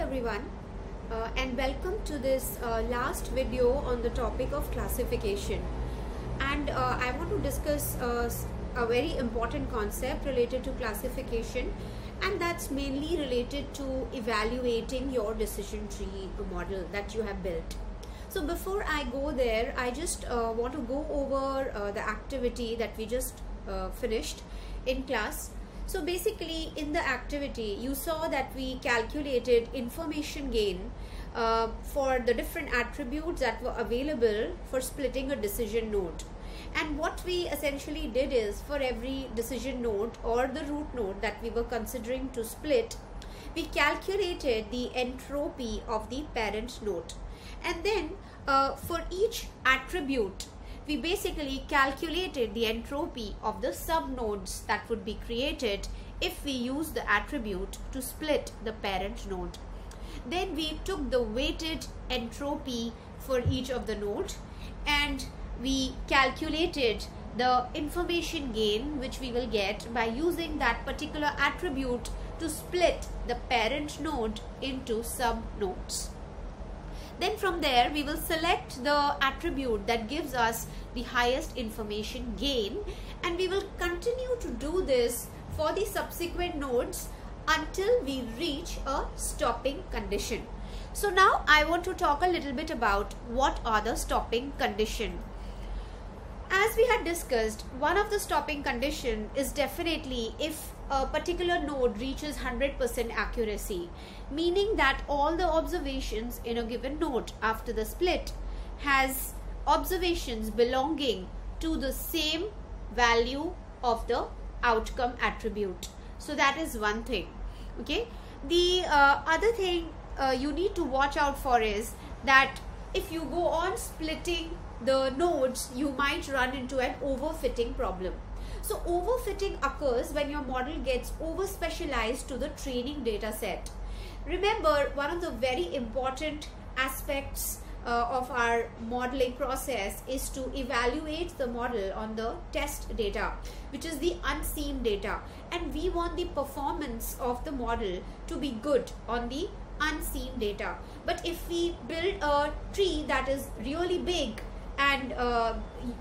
everyone, and welcome to this last video on the topic of classification. And I want to discuss a very important concept related to classification, and that's mainly related to evaluating your decision tree model that you have built. So before I go there, I just want to go over the activity that we just finished in class. So basically in the activity you saw that we calculated information gain for the different attributes that were available for splitting a decision node. And what we essentially did is, for every decision node or the root node that we were considering to split, we calculated the entropy of the parent node. And then for each attribute, we basically calculated the entropy of the subnodes that would be created if we use the attribute to split the parent node. Then we took the weighted entropy for each of the nodes and we calculated the information gain which we will get by using that particular attribute to split the parent node into subnodes. Then from there we will select the attribute that gives us the highest information gain, and we will continue to do this for the subsequent nodes until we reach a stopping condition. So now I want to talk a little bit about what are the stopping condition. As we had discussed, one of the stopping condition is definitely if a particular node reaches 100% accuracy, meaning that all the observations in a given node after the split has observations belonging to the same value of the outcome attribute. So that is one thing. Okay. The other thing you need to watch out for is that if you go on splitting the nodes, you might run into an overfitting problem. So overfitting occurs when your model gets over specialized to the training data set. Remember, one of the very important aspects of our modeling process is to evaluate the model on the test data, which is the unseen data, and we want the performance of the model to be good on the unseen data. But if we build a tree that is really big and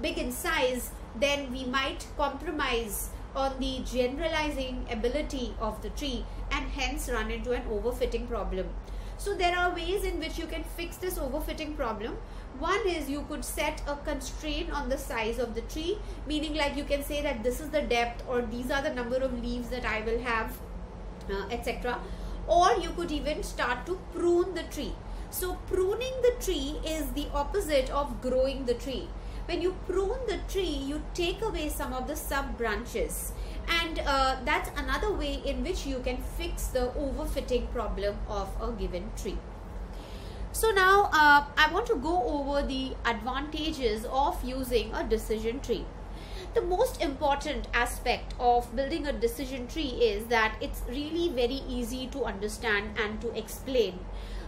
big in size, then we might compromise on the generalizing ability of the tree and hence run into an overfitting problem. So there are ways in which you can fix this overfitting problem. One is you could set a constraint on the size of the tree, meaning like you can say that this is the depth or these are the number of leaves that I will have, etc. Or you could even start to prune the tree. So pruning the tree is the opposite of growing the tree. When you prune the tree, you take away some of the sub branches, and that's another way in which you can fix the overfitting problem of a given tree. So now I want to go over the advantages of using a decision tree. The most important aspect of building a decision tree is that it's really very easy to understand and to explain.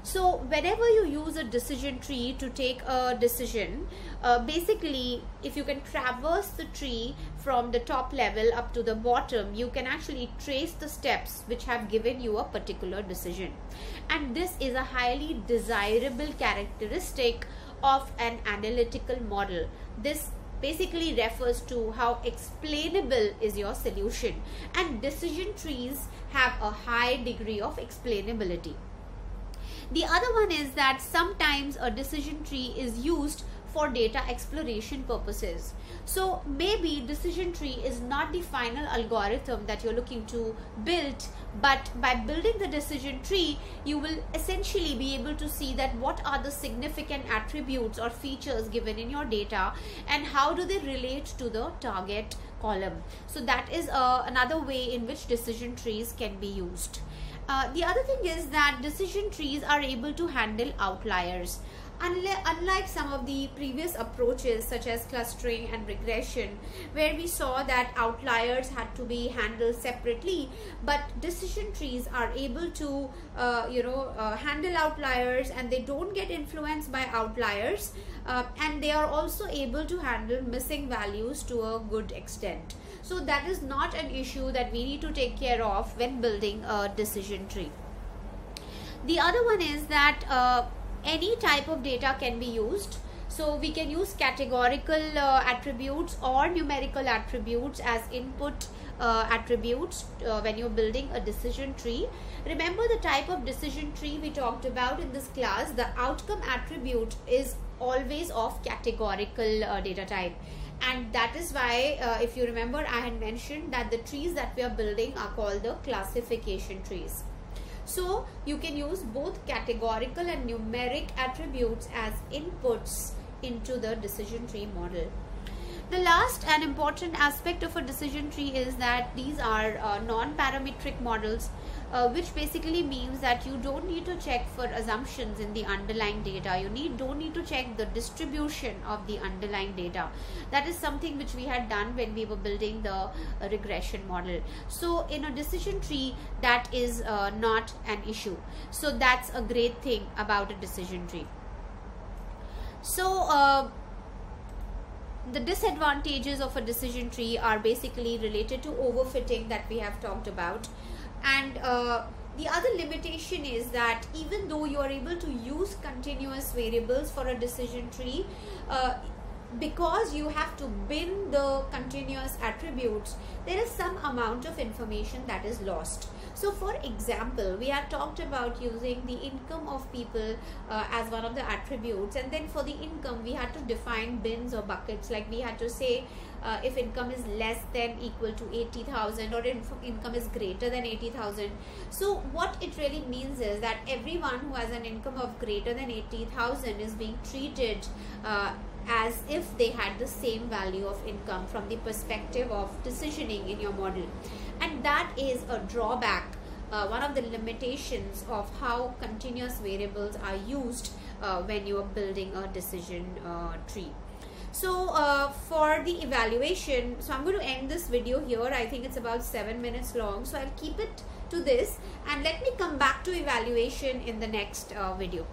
So whenever you use a decision tree to take a decision, basically if you can traverse the tree from the top level up to the bottom, you can actually trace the steps which have given you a particular decision. And this is a highly desirable characteristic of an analytical model. This basically refers to how explainable is your solution, and decision trees have a high degree of explainability. The other one is that sometimes a decision tree is used for data exploration purposes. So maybe decision tree is not the final algorithm that you're looking to build, but by building the decision tree, you will essentially be able to see that what are the significant attributes or features given in your data and how do they relate to the target column. So that is another way in which decision trees can be used. The other thing is that decision trees are able to handle outliers. Unlike some of the previous approaches such as clustering and regression, where we saw that outliers had to be handled separately, but decision trees are able to handle outliers, and they don't get influenced by outliers, and they are also able to handle missing values to a good extent. So that is not an issue that we need to take care of when building a decision tree. The other one is that any type of data can be used. So we can use categorical attributes or numerical attributes as input attributes when you're building a decision tree. Remember the type of decision tree we talked about in this class. The outcome attribute is always of categorical data type, and that is why if you remember, I had mentioned that the trees that we are building are called the classification trees. So you can use both categorical and numeric attributes as inputs into the decision tree model. The last and important aspect of a decision tree is that these are non-parametric models, which basically means that you don't need to check for assumptions in the underlying data. You don't need to check the distribution of the underlying data. That is something which we had done when we were building the regression model. So in a decision tree, that is not an issue. So that's a great thing about a decision tree. So the disadvantages of a decision tree are basically related to overfitting that we have talked about, and the other limitation is that even though you are able to use continuous variables for a decision tree, because you have to bin the continuous attributes, there is some amount of information that is lost. So for example, we have talked about using the income of people as one of the attributes, and then for the income we had to define bins or buckets. Like we had to say if income is less than equal to 80,000 or income is greater than 80,000. So what it really means is that everyone who has an income of greater than 80,000 is being treated as if they had the same value of income from the perspective of decisioning in your model. And that is a drawback, one of the limitations of how continuous variables are used when you are building a decision tree. So for the evaluation, so I'm going to end this video here. I think it's about 7 minutes long, so I'll keep it to this, and let me come back to evaluation in the next video.